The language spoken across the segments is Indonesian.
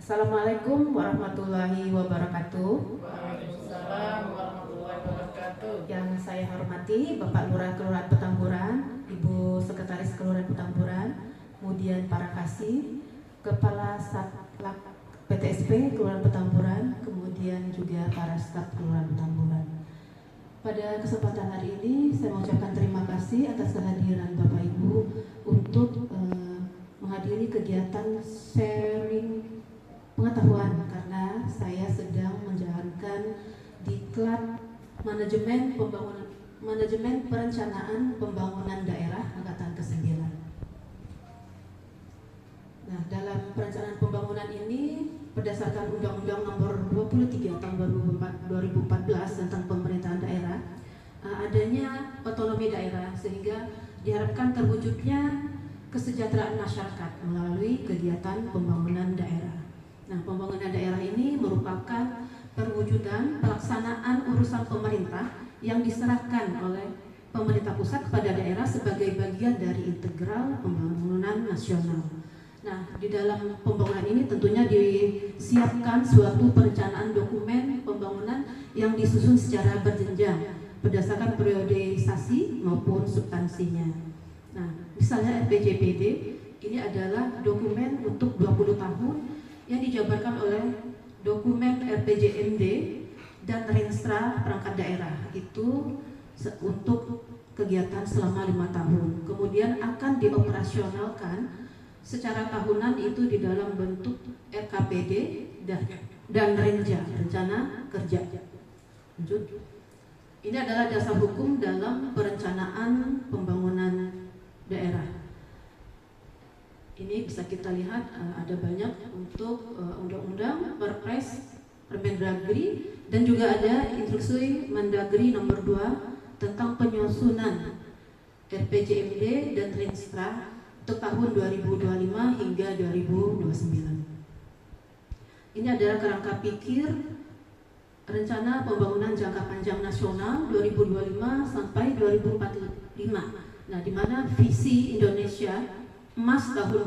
Assalamualaikum warahmatullahi wabarakatuh. Waalaikumsalam warahmatullahi wabarakatuh. Yang saya hormati Bapak Lurah Kelurahan Petamburan, Ibu Sekretaris Kelurahan Petamburan, kemudian para kasih, Kepala Satlak PTSP Kelurahan Petamburan, kemudian juga para staf Kelurahan Petamburan. Pada kesempatan hari ini saya mengucapkan terima kasih atas kehadiran Bapak Ibu untuk menghadiri kegiatan sharing pengetahuan, karena saya sedang menjalankan diklat manajemen perencanaan pembangunan daerah angkatan ke-9. Nah, dalam perencanaan pembangunan ini berdasarkan Undang-Undang Nomor 23 Tahun 2014 tentang pemerintahan daerah, adanya otonomi daerah sehingga diharapkan terwujudnya kesejahteraan masyarakat melalui kegiatan pembangunan daerah. Nah, pembangunan daerah ini merupakan perwujudan pelaksanaan urusan pemerintah yang diserahkan oleh pemerintah pusat kepada daerah sebagai bagian dari integral pembangunan nasional. Nah, di dalam pembangunan ini tentunya disiapkan suatu perencanaan dokumen pembangunan yang disusun secara berjenjang berdasarkan periodisasi maupun substansinya. Nah, misalnya RPJPD ini adalah dokumen untuk 20 tahun yang dijabarkan oleh dokumen RPJMD dan Renstra perangkat daerah itu untuk kegiatan selama 5 tahun. Kemudian akan dioperasionalkan secara tahunan itu di dalam bentuk RKPD dan Renja, rencana kerja. Lanjut. Ini adalah dasar hukum dalam perencanaan pembangunan daerah. Ini bisa kita lihat ada banyak untuk undang-undang, perpres, permendagri, dan juga ada instruksi Mendagri nomor 2 tentang penyusunan RPJMD dan Renstra untuk tahun 2025 hingga 2029. Ini adalah kerangka pikir rencana pembangunan jangka panjang nasional 2025 sampai 2045. Nah, di mana visi Indonesia Emas tahun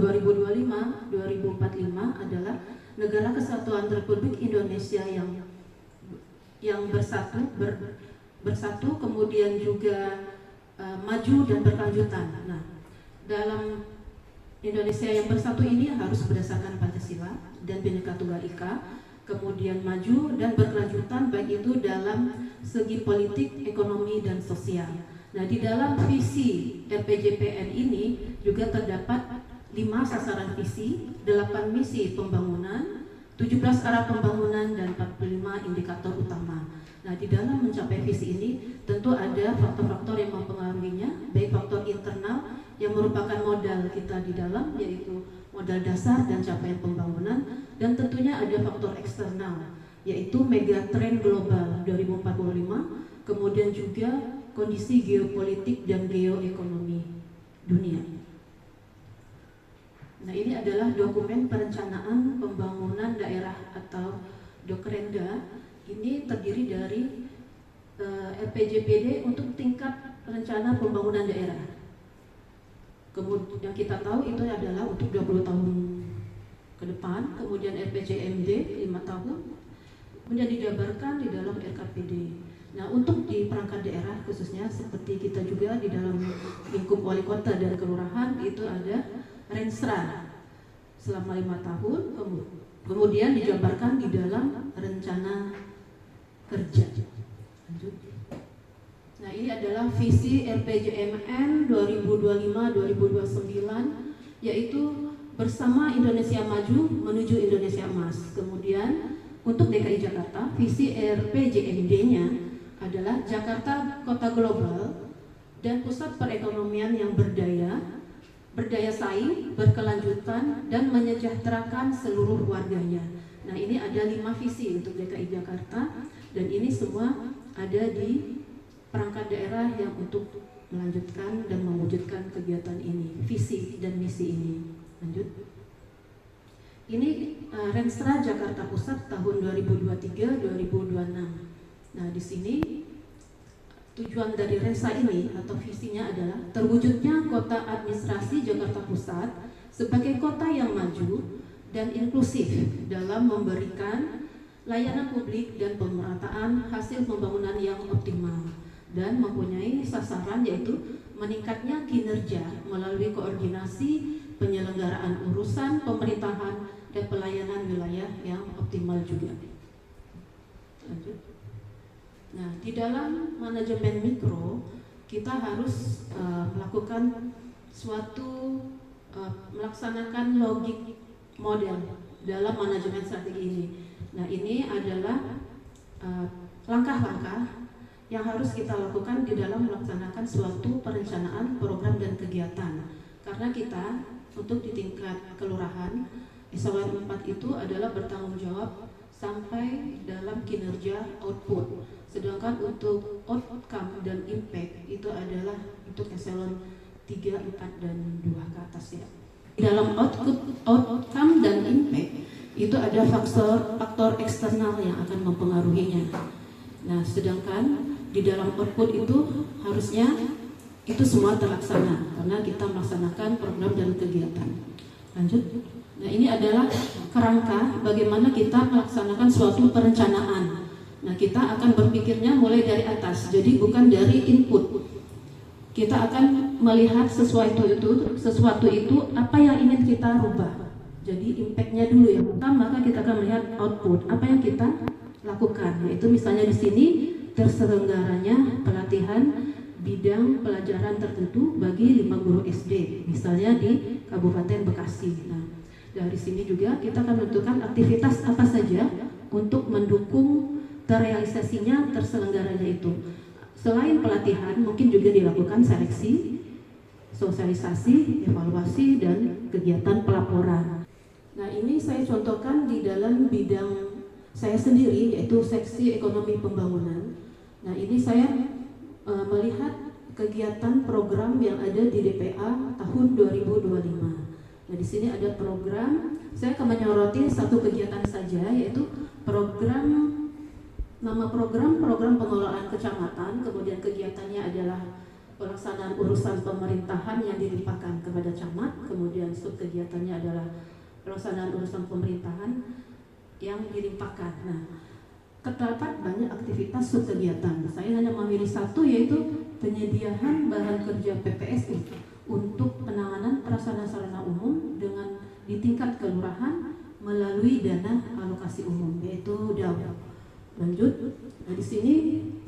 2025-2045 adalah negara kesatuan Republik Indonesia yang bersatu kemudian juga maju dan berkelanjutan. Nah, dalam Indonesia yang bersatu ini harus berdasarkan Pancasila dan Bhinneka Tunggal Ika, kemudian maju dan berkelanjutan baik itu dalam segi politik, ekonomi, dan sosial. Nah, di dalam visi RPJPN ini juga terdapat 5 sasaran visi, 8 misi pembangunan, 17 arah pembangunan, dan 45 indikator utama. Nah, di dalam mencapai visi ini tentu ada faktor-faktor yang mempengaruhinya, baik faktor internal yang merupakan modal kita di dalam, yaitu modal dasar dan capaian pembangunan, dan tentunya ada faktor eksternal, yaitu megatrend global 2045, kemudian juga kondisi geopolitik dan geoekonomi dunia. Nah, ini adalah dokumen perencanaan pembangunan daerah atau Dokrenda. Ini terdiri dari RPJPD untuk tingkat rencana pembangunan daerah. Kemudian yang kita tahu itu adalah untuk 20 tahun ke depan, kemudian RPJMD 5 tahun, kemudian dijabarkan di dalam RKPD. Nah, untuk di perangkat daerah khususnya seperti kita juga di dalam lingkup wali kota dan kelurahan itu ada Renstra selama 5 tahun, kemudian dijabarkan di dalam rencana kerja. Lanjut. Nah, ini adalah visi RPJMN 2025-2029, yaitu bersama Indonesia Maju menuju Indonesia Emas. Kemudian untuk DKI Jakarta, visi RPJMD-nya adalah Jakarta Kota Global dan pusat perekonomian yang berdaya saing, berkelanjutan, dan menyejahterakan seluruh warganya. Nah, ini ada 5 visi untuk DKI Jakarta, dan ini semua ada di perangkat daerah yang untuk melanjutkan dan mewujudkan kegiatan ini, visi dan misi ini. Lanjut. Ini Renstra Jakarta Pusat tahun 2023-2026. Nah, di sini tujuan dari Renstra ini atau visinya adalah terwujudnya kota administrasi Jakarta Pusat sebagai kota yang maju, dan inklusif dalam memberikan layanan publik dan pemerataan hasil pembangunan yang optimal, dan mempunyai sasaran yaitu meningkatnya kinerja melalui koordinasi penyelenggaraan urusan pemerintahan dan pelayanan wilayah yang optimal juga. Lanjut. Nah, di dalam manajemen mikro kita harus melakukan suatu melaksanakan logik model dalam manajemen strategi ini. Nah, ini adalah langkah-langkah yang harus kita lakukan di dalam melaksanakan suatu perencanaan program dan kegiatan. Karena kita untuk di tingkat kelurahan eselon 4 itu adalah bertanggung jawab sampai dalam kinerja output. Sedangkan untuk outcome dan impact itu adalah untuk eselon 3, 4, dan 2 ke atas ya. Dalam outcome dan impact itu ada faktor eksternal yang akan mempengaruhinya. Nah, sedangkan di dalam output itu harusnya itu semua terlaksana karena kita melaksanakan program dan kegiatan. Lanjut. Nah, ini adalah kerangka bagaimana kita melaksanakan suatu perencanaan. Nah, kita akan berpikirnya mulai dari atas, jadi bukan dari input. Kita akan melihat sesuatu itu apa yang ingin kita rubah. Jadi impactnya dulu ya. Maka kita akan melihat output, apa yang kita lakukan. Yaitu misalnya di sini terselenggaranya pelatihan bidang pelajaran tertentu bagi 5 guru SD, misalnya di Kabupaten Bekasi. Nah, dari sini juga kita akan menentukan aktivitas apa saja untuk mendukung terrealisasinya terselenggaranya itu. Selain pelatihan, mungkin juga dilakukan seleksi, sosialisasi, evaluasi, dan kegiatan pelaporan. Nah, ini saya contohkan di dalam bidang saya sendiri, yaitu seksi ekonomi pembangunan. Nah, ini saya melihat kegiatan program yang ada di DPA tahun 2025. Nah, di sini ada program, saya akan menyoroti satu kegiatan saja, yaitu nama program pengelolaan kecamatan. Kemudian kegiatannya adalah pelaksanaan urusan pemerintahan yang dilimpahkan kepada camat. Kemudian subkegiatannya adalah pelaksanaan urusan pemerintahan yang dilimpahkan. Nah, terdapat banyak aktivitas subkegiatan. Saya hanya memilih satu, yaitu penyediaan bahan kerja PPSU untuk penanganan prasarana sarana umum dengan di tingkat kelurahan melalui dana alokasi umum, yaitu DAU. Lanjut. Nah, di sini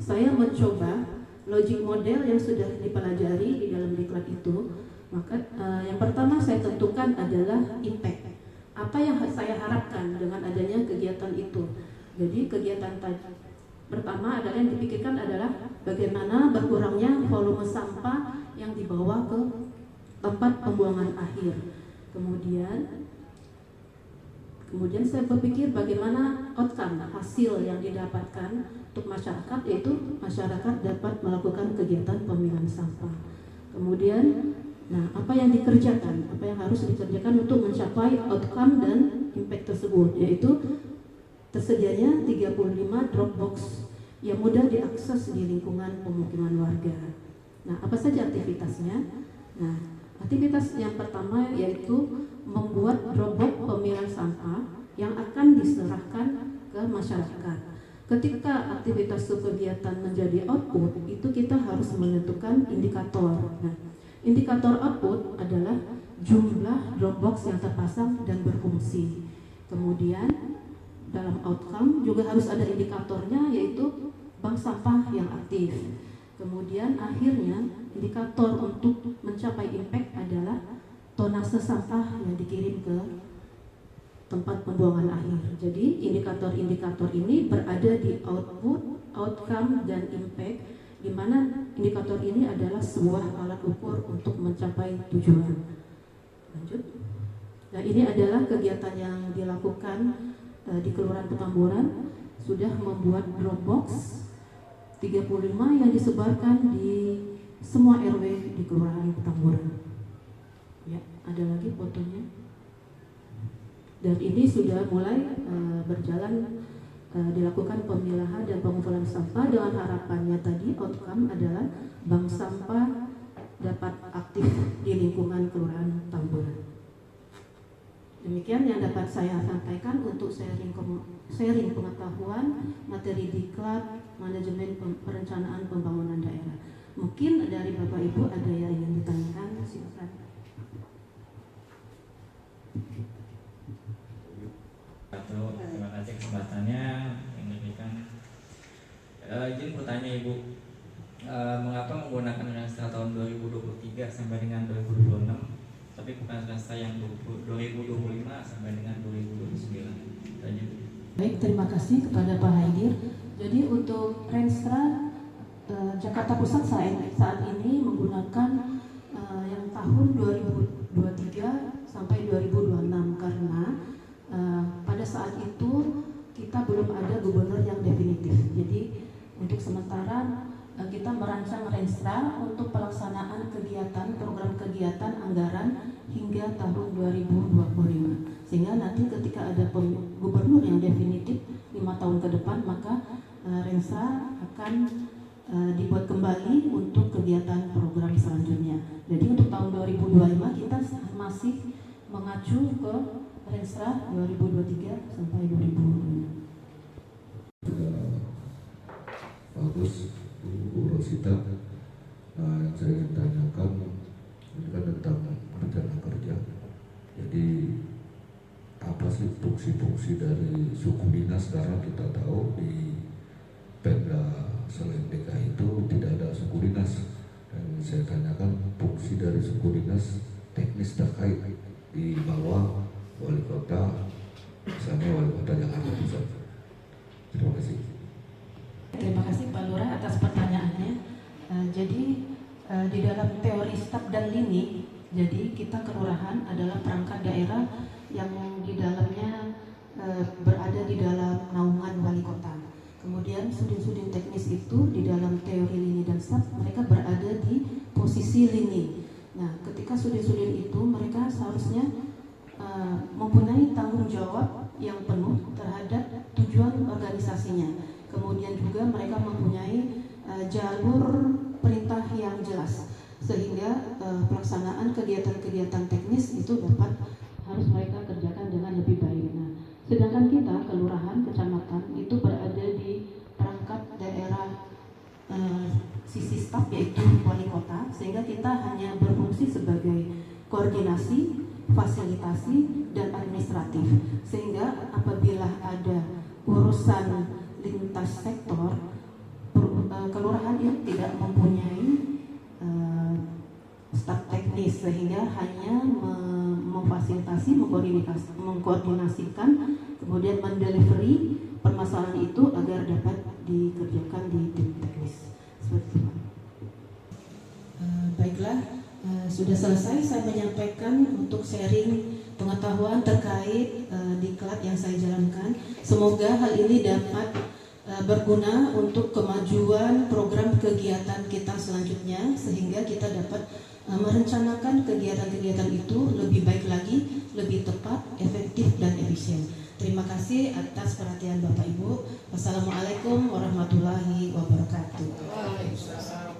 saya mencoba logic model yang sudah dipelajari di dalam diklat itu. Maka yang pertama saya tentukan adalah impact. Apa yang saya harapkan dengan adanya kegiatan itu. Jadi kegiatan pertama adalah yang dipikirkan adalah bagaimana berkurangnya volume sampah yang dibawa ke tempat pembuangan akhir. Kemudian saya berpikir bagaimana outcome, hasil yang didapatkan untuk masyarakat, yaitu masyarakat dapat melakukan kegiatan pemilihan sampah. Kemudian, apa yang dikerjakan, apa yang harus dikerjakan untuk mencapai outcome dan impact tersebut, yaitu tersedianya 35 drop box yang mudah diakses di lingkungan pemukiman warga. Nah, apa saja aktivitasnya? Nah, aktivitas yang pertama yaitu membuat drop box pemilihan sampah yang akan diserahkan ke masyarakat. Ketika aktivitas kegiatan menjadi output, itu kita harus menentukan indikator. Nah, indikator output adalah jumlah drop box yang terpasang dan berfungsi. Kemudian dalam outcome juga harus ada indikatornya, yaitu bank sampah yang aktif. Kemudian akhirnya indikator untuk mencapai impact adalah tonase sampah yang dikirim ke tempat pembuangan akhir. Jadi indikator-indikator ini berada di output, outcome, dan impact, di mana indikator ini adalah sebuah alat ukur untuk mencapai tujuan. Lanjut. Nah, ini adalah kegiatan yang dilakukan di Kelurahan Petamburan, sudah membuat drop box 35 yang disebarkan di semua RW di Kelurahan Petamburan. Ya, ada lagi fotonya. Dan ini sudah mulai berjalan, dilakukan pemilahan dan pengumpulan sampah dengan harapannya tadi outcome adalah bank sampah dapat aktif di lingkungan Kelurahan Petamburan. Demikian yang dapat saya sampaikan untuk sharing pengetahuan materi diklat manajemen perencanaan pembangunan daerah. Mungkin dari Bapak Ibu ada yang ingin ditanyakan, silakan. Terima kasih kesempatannya yang diberikan. Izin bertanya Ibu, mengapa menggunakan Renstra tahun 2023 sampai dengan 2026, tapi bukan Renstra yang 2025 sampai dengan 2029? Tanya. Baik, terima kasih kepada Pak Haidir. Jadi untuk Renstra Jakarta Pusat saat ini menggunakan yang tahun 2023 sampai 2026 karena pada saat itu kita belum ada gubernur yang definitif. Jadi untuk sementara kita merancang Renstra untuk pelaksanaan kegiatan, program kegiatan anggaran hingga tahun 2025. Sehingga nanti ketika ada gubernur yang definitif 5 tahun ke depan, maka Renstra akan dibuat kembali untuk kegiatan program selanjutnya. Jadi untuk tahun 2025 kita masih mengacu ke Renstra 2023 sampai 2025. Bagus, Bu Rosita. Yang saya ingin tanyakan ini kan tentang rencana kerja. Jadi apa sih fungsi-fungsi dari suku dinas? Karena kita tahu di Pemda selain DKI itu tidak ada suku dinas. Dan saya tanyakan fungsi dari suku dinas teknis terkait di bawah wali kota, misalnya wali kota Jakarta Pusat. Terima kasih. Terima kasih Pak Lurah atas pertanyaannya. Jadi di dalam teori staf dan lini, jadi kita kelurahan adalah perangkat daerah yang di dalamnya berada di dalam naungan wali kota. Kemudian sudin-sudin teknis itu di dalam teori lini dan staf mereka berada di posisi lini. Nah, ketika sudin-sudin itu mereka seharusnya mempunyai tanggung jawab yang penuh terhadap tujuan organisasinya. Kemudian juga mereka mempunyai jalur perintah yang jelas sehingga pelaksanaan kegiatan-kegiatan teknis itu harus mereka kerjakan dengan lebih baik. Nah, sedangkan kita kelurahan, kecamatan itu berada di perangkat daerah sisi staf yaitu wali kota, sehingga kita hanya berfungsi sebagai koordinasi, fasilitasi, dan administratif. Sehingga apabila ada urusan lintas sektor, kelurahan itu tidak mempunyai staf teknis sehingga hanya memfasilitasi, mengkoordinasikan, kemudian mendelivery permasalahan itu agar dapat dikerjakan di tim teknis. Seperti itu. Baiklah, sudah selesai saya menyampaikan untuk sharing pengetahuan terkait diklat yang saya jalankan. Semoga hal ini dapat berguna untuk kemajuan program kegiatan kita selanjutnya sehingga kita dapat merencanakan kegiatan-kegiatan itu lebih baik lagi, lebih tepat, efektif, dan efisien. Terima kasih atas perhatian Bapak Ibu. Wassalamualaikum warahmatullahi wabarakatuh. Waalaikumsalam.